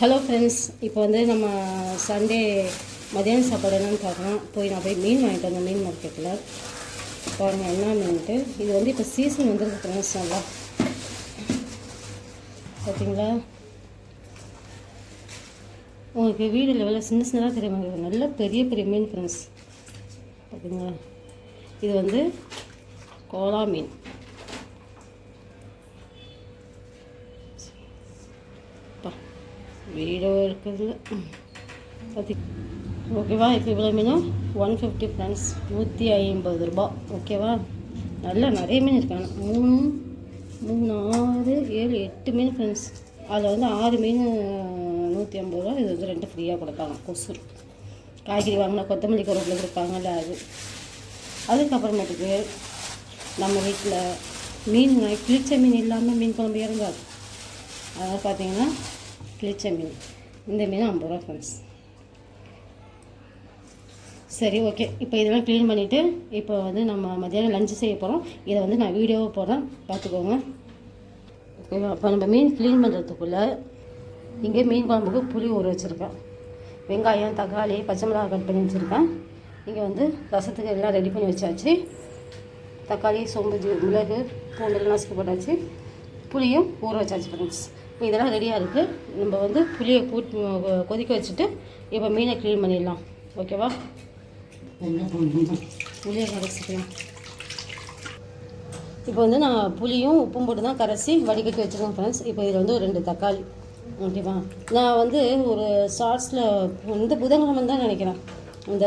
Hello friends, இப்போ வந்து நம்ம சண்டே மதியானம் சாப்பாடு என்னென்னு பார்க்கலாம். நான் போய் மீன் வாங்கிட்டு வந்தேன் மீன் மார்க்கெட்டில். பாருங்கள் என்ன மீன்ட்டு. இது வந்து இப்போ சீசன் வந்துருக்கு ஃப்ரெண்ட்ஸ். நல்லா பார்த்தீங்களா, உங்களுக்கு வீடு லெவலில் சின்ன சின்னதாக தெரியுமா, நல்ல பெரிய பெரிய மீன் ஃப்ரெண்ட்ஸ். பார்த்தீங்களா, இது வந்து கோலா மீன். வீடியோ இருக்குது பார்த்தி. ஓகேவா, இப்போ இவ்வளோ மீனும் 150 ஃப்ரெண்ட்ஸ், 150 ரூபா. ஓகேவா, நல்லா நிறைய மீன் இருக்காங்க. 3, 6, 7, 8 மீன் ஃப்ரெண்ட்ஸ். அதில் வந்து 6 மீன் 150 ரூபா. இது வந்து 2 ஃப்ரீயாக கொடுப்பாங்க. கொசூர் காய்கறி வாங்கினா கொத்தமல்லி கருவேப்பிலை கொடுப்பாங்கல்ல அது. அதுக்கப்புறமேட்டுக்கு நம்ம வீட்டில் மீன் கிழிச்ச மீன் இல்லாமல் மீன் குழம்பு இறங்காது. அதாவது பார்த்தீங்கன்னா கிழிச்ச மீன், இந்த மீன் 50 ரூபா ஃப்ரெண்ட்ஸ். சரி, ஓகே. இப்போ இதெல்லாம் க்ளீன் பண்ணிவிட்டு இப்போ வந்து நம்ம மத்தியானம் லஞ்சு செய்ய போகிறோம். இதை வந்து நான் வீடியோவை போடுறேன், பார்த்துக்கோங்க. ஓகேவா, அப்போ நம்ம மீன் க்ளீன் பண்ணுறதுக்குள்ளே இங்கே மீன் குழம்புக்கு புளி ஊற வச்சுருக்கேன். வெங்காயம், தக்காளி, பச்சை மிளகாய் கட் பண்ணி வச்சுருக்கேன். இங்கே வந்து ரசத்துக்கு எல்லாம் ரெடி பண்ணி வச்சாச்சு. தக்காளி, சோம்பு, மிளகு, பூண்டெல்லாம் நசுக்கி போட்டாச்சு. புளியும் ஊற வச்சாச்சு ஃப்ரெண்ட்ஸ். இப்போ இதெல்லாம் ரெடியாக இருக்குது. நம்ம வந்து புளியை கொதிக்க வச்சுட்டு இப்போ மீனை க்ளீன் பண்ணிடலாம். ஓகேவா, புளியை கரைச்சிக்கலாம். இப்போ வந்து நான் புளியும் உப்பும் போட்டு தான் கரைச்சி வடிகட்டி வச்சுருக்கேன் ஃப்ரெண்ட்ஸ். இப்போ இதில் வந்து ஒரு 2 தக்காளி. ஓகேவா, நான் வந்து ஒரு ஷார்ட்ஸில் இந்த புதன்கிழமை தான் நினைக்கிறேன், இந்த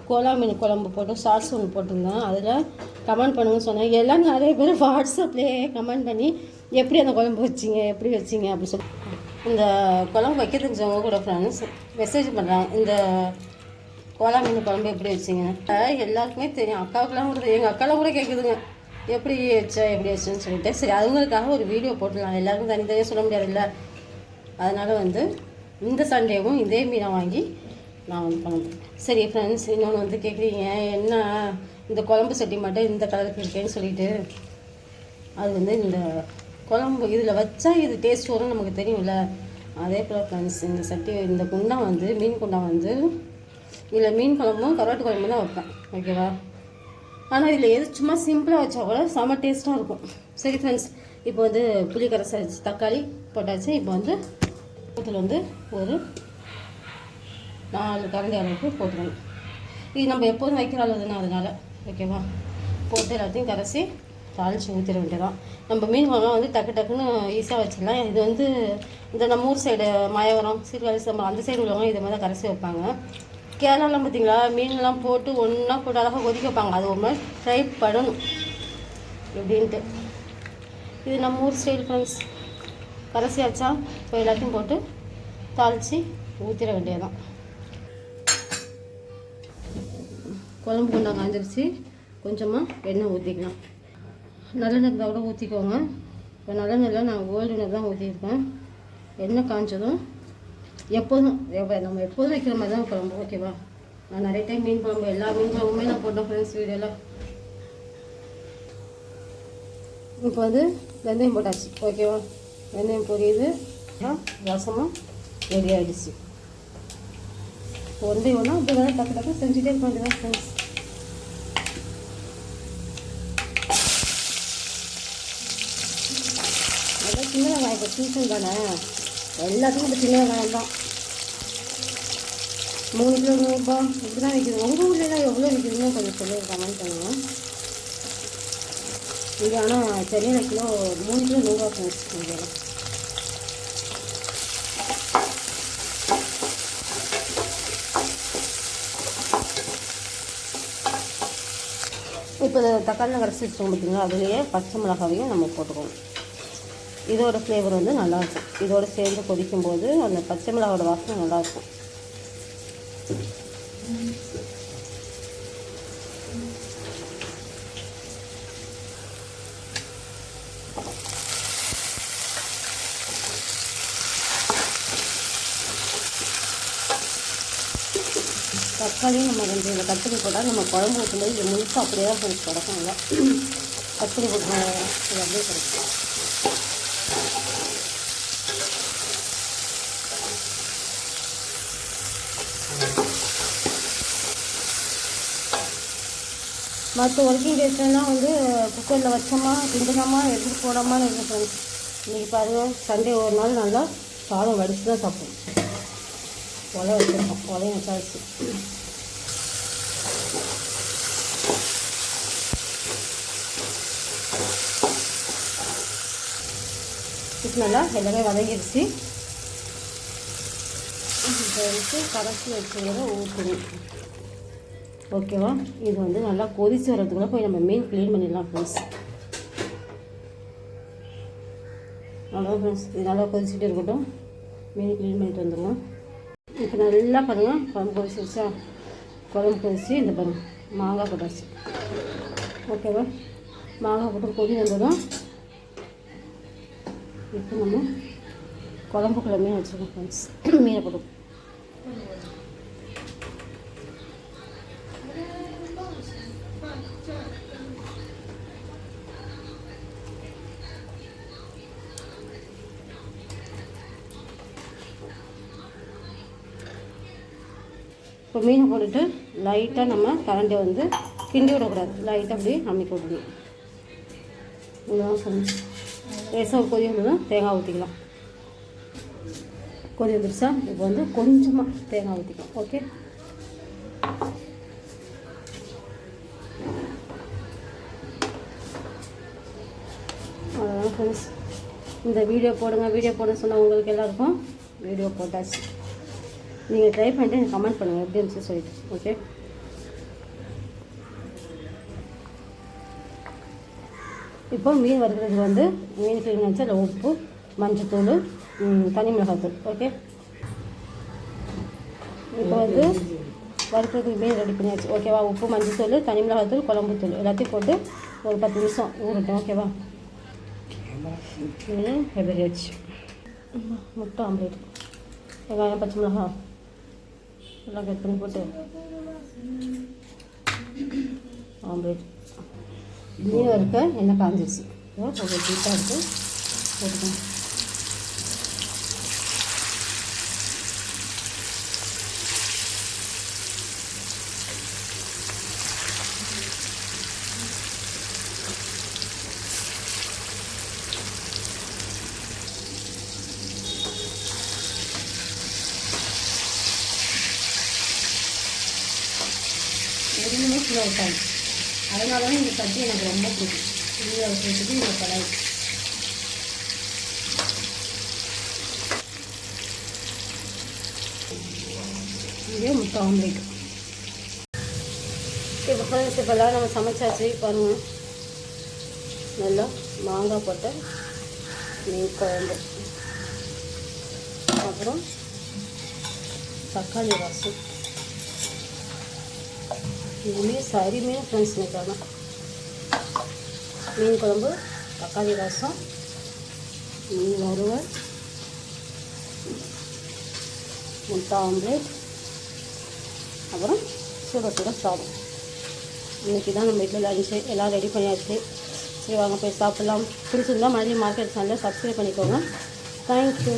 கோலா மீன் குழம்பு போட்டு ஷார்ட்ஸ் ஒன்று போட்டிருந்தேன். அதில் கமெண்ட் பண்ணுங்கன்னு சொன்னேன். எல்லாம் நிறைய பேர் வாட்ஸ்அப்லேயே கமெண்ட் பண்ணி எப்படி அந்த குழம்பு வச்சிங்க, எப்படி வச்சிங்க அப்படி சொல்லி இந்த குழம்பு வைக்க தெரிஞ்சவங்க கூட ஃப்ரெண்ட்ஸ் மெசேஜ் பண்ணுறாங்க, இந்த கோலா மீன் குழம்பு எப்படி வச்சிங்க. எல்லாருக்குமே தெரியும், அக்காவுக்குலாம் கூட, எங்கள் அக்காலாம் கூட கேட்குதுங்க எப்படி வச்சேன்னு சொல்லிட்டு. சரி, அவங்களுக்காக ஒரு வீடியோ போட்டுடலாம். எல்லாருக்கும் தனித்தனியாக சொல்ல முடியாதுல்ல. அதனால் வந்து இந்த சண்டேவும் இதே மீனை வாங்கி நான் வந்து பண்ணுறேன். சரி ஃப்ரெண்ட்ஸ், இன்னொன்று வந்து கேட்குறீங்க, என்ன இந்த குழம்பு சட்டி மட்டும் இந்த கலருக்கு இருக்கேன்னு சொல்லிட்டு. அது வந்து இந்த குழம்பு இதில் வச்சா இது டேஸ்ட் வரும் நமக்கு தெரியும்ல. அதே போல் ஃப்ரெண்ட்ஸ், இந்த சட்டி, இந்த குண்டான் வந்து மீன் குண்டான் வந்து இதில் மீன் குழம்பும் கருவாட்டு குழம்பு தான் வைப்பேன். ஓகேவா, ஆனால் இதில் எது சும்மா சிம்பிளாக வச்சா கூட செம்ம டேஸ்ட்டாக இருக்கும். சரி ஃப்ரெண்ட்ஸ், இப்போ வந்து புளி கரைச்சாச்சு, தக்காளி போட்டாச்சு. இப்போ வந்து இதில் வந்து ஒரு 4 கரண்டி அளவுக்கு போட்டுக்கணும். இது நம்ம எப்போதும் வைக்கிற அளவு தானே, அதனால். ஓகேவா, போட்டு எல்லாத்தையும் கரைச்சி தாளித்து ஊற்றிட வேண்டியதான். நம்ம மீன் குழம்புலாம் வந்து டக்கு டக்குன்னு ஈஸியாக வச்சிடலாம். இது வந்து இந்த நம்ம ஊர் சைடு மாயவரம், சீர்காழி, சம்பளம் அந்த சைடு உள்ளவங்க இதை மாதிரி தான் கரைச்சி வைப்பாங்க. கேரளாலாம் பார்த்திங்களா, மீன்லாம் போட்டு ஒன்றா போட்டு அழகாக கொதிக்க வைப்பாங்க. அது ஒரு மாதிரி ஃப்ரை பண்ணணும் எப்படின்ட்டு. இது நம்ம ஊர் ஸ்டைல் ஃப்ரெண்ட்ஸ். கரைச்சியாச்சா, இப்போ எல்லாத்தையும் போட்டு தாளித்து ஊற்றிட வேண்டியதான். குழம்பு கொண்டா காய்ஞ்சிருச்சு. கொஞ்சமாக எண்ணெய் ஊற்றிக்கலாம். நல்லெண்ணெய் இருந்தால் கூட ஊற்றிக்கோங்க. இப்போ நல்லெண்ணெயில் நான் கோல்டு எண்ணெய் தான் ஊற்றிருக்கேன். எண்ணெய் காய்ச்சதும் எப்போதும் நம்ம எப்போதும் வைக்கிற மாதிரி தான் குழம்பு. ஓகேவா, நான் நிறைய டைம் மீன் குழம்பு எல்லா மீன் குழம்புமே நான் போட்டேன் ஃப்ரெண்ட்ஸ் வீடியோவில். இப்போ வந்து வெந்தயம் போட்டாச்சு. ஓகேவா, வெந்தயம் பொரியுது, ரசமும் ரெடி ஆகிடுச்சு. ஒன்றே ஒன்றா அப்படி வேணால் டக்கு டக்கு செஞ்சுட்டே இருக்க வேண்டியதான் ஃப்ரெண்ட்ஸ். நல்லா சின்ன வெங்காயம், இப்போ சீசன் தானே, எல்லாத்துக்கும் இப்போ சின்ன வெங்காயம் தான். 3 கிலோ 100 ரூபா இப்படி தான் விற்கிது. உங்கள் ஊர்லாம் எவ்வளோ விற்கிதுன்னு கொஞ்சம் சொல்லி கமெண்ட் பண்ணுங்கள். இது ஆனால் சென்னையில் கிலோ 3 கிலோ 100 ரூபா ஃப்ரெண்ட்ஸ். இங்கெல்லாம் இப்போ தக்காளி கரைச்சி வச்சுக்கோங்க பார்த்தீங்களா, அதுலேயே பச்சை மிளகாவையும் நம்ம போட்டுக்கோங்க. இதோட ஃப்ளேவர் வந்து நல்லாயிருக்கும். இதோடு சேர்ந்து கொதிக்கும்போது அந்த பச்சை மிளகாவோட வாசனை நல்லாயிருக்கும். தக்காளியும் நம்ம கொஞ்சம் இதில் கட் பண்ணி போட்டால் நம்ம குழம்பு ஊற்றும்போது இது முழுக்க அப்படியே தான் கொஞ்சம் கிடக்கும். இல்லை கட் பண்ணி போட்டு இது அப்படியே கிடைக்கும். மற்ற ஒர்க்கிங் டேஸ்லாம் வந்து குக்கரில் வச்சோமா கிண்டலாமா எடுத்துகிட்டு போடாமான்னு இருக்குது ஃப்ரெண்ட்ஸ். இன்றைக்கி பாருங்கள், சண்டே ஒரு நாள் நல்லா சாதம் வடித்து தான் சாப்பிடும். ஒலை வச்சுருக்கோம், ஒலையும் வச்சாச்சு. இப்போ நல்லா எல்லாமே வதங்கிடுச்சு. இப்போ வச்சு கரைச்சி வச்சுக்கிறத ஊற்றணும். ஓகேவா? இது வந்து நல்லா கொதிச்சு வர்றதுக்குள்ளே போய் நம்ம மீன் க்ளீன் பண்ணிடலாம் ஃப்ரெண்ட்ஸ். அவ்வளோ ஃப்ரெண்ட்ஸ், இது நல்லா கொதிச்சுட்டு இருக்கட்டும். மீன் க்ளீன் பண்ணிட்டு வந்துடுவோம். இப்போ நல்லா பாருங்கள், குழம்பு கொதிச்சிருச்சா? குழம்பு கொதிச்சு இந்த பாருங்கள் மாங்காய் போட்டாச்சு. ஓகேவா? மாங்காய் போட்டு கொதி வந்ததும் இப்போ நம்ம குழம்புக்குள்ள மீன் வச்சுருக்கோம் ஃப்ரெண்ட்ஸ். மீனை போட்டு இப்போ மீனை போட்டுட்டு லைட்டாக நம்ம கரண்டி வந்து கிண்டி விடக்கூடாது, லைட்டாக அப்படியே அமுக்கி விடணும். இதுதான் ஃப்ரெண்ட்ஸ். லேசாக கொதி வந்ததும் தேங்காய் ஊற்றிக்கலாம். கொதி வந்துருச்சா? இப்போ வந்து கொஞ்சமாக தேங்காய் ஊற்றிக்கலாம். ஓகே, அவ்வளோதான் ஃப்ரெண்ட்ஸ். இந்த வீடியோ போடுங்க சொன்ன உங்களுக்கு எல்லாருக்கும் வீடியோ போட்டாச்சு. நீங்கள் ட்ரை பண்ணிட்டு எனக்கு கமெண்ட் பண்ணுங்கள் எப்படி இருந்துச்சு சொல்லிட்டு. ஓகே, இப்போ மீன் வறுக்கிறதுக்கு வந்து மீன் க்ளீன் வச்சு அதில் உப்பு, மஞ்சத்தூள், தனி மிளகாத்தூள். ஓகே, இப்போ வந்து வறுக்கிறதுக்கு மீன் ரெடி பண்ணியாச்சு. ஓகேவா? உப்பு, மஞ்சத்தூள், தனி மிளகாத்தூள், குழம்புத்தூள் எல்லாத்தையும் போட்டு ஒரு 10 நிமிஷம் ஊறட்டும். ஓகேவா? ஹெபரி ஆச்சு. முட்டை ஆம்லேட், வெங்காயம், பச்சை மிளகா எல்லாம் கட் பண்ணி போட்டு ஆம்லேட். மீன் வறுக்க எண்ணெய் காஞ்சிடுச்சு. ஒரு டீட்டாக எடுத்து போட்டுக்கணும். எதுவுமே கிலோ இருக்காது. அதனால தான் இந்த சட்டி எனக்கு ரொம்ப பிடிக்கும். இதில் வச்சுட்டு இந்த கடாய் இதே முட்டை ஆம்லேட். இப்போ ஃப்ரெண்ட்ஸ், இப்போல்லாம் நம்ம சமைச்சாச்சு பாருங்கள். நல்லா மாங்காய் போட்ட மீன் குழம்பு, அப்புறம் தக்காளி ரசம். இதுவுமே சரி மீன் ஃப்ரெண்ட்ஸ். நிற்காம மீன் குழம்பு, தக்காளி ரசம், மீன் வறுவல், முட்டை ஆம்லேட், அப்புறம் சுட சுட சாதம். இன்றைக்கி தான் நம்ம வீட்டில் லஞ்சு எல்லாம் ரெடி பண்ணியாச்சு. சரி வாங்க போய் சாப்பிட்லாம். பிடிச்சிருந்தா மறுபடியும் மார்க்கெட் சேனலை சப்ஸ்கிரைப் பண்ணிக்கோங்க. தேங்க்யூ.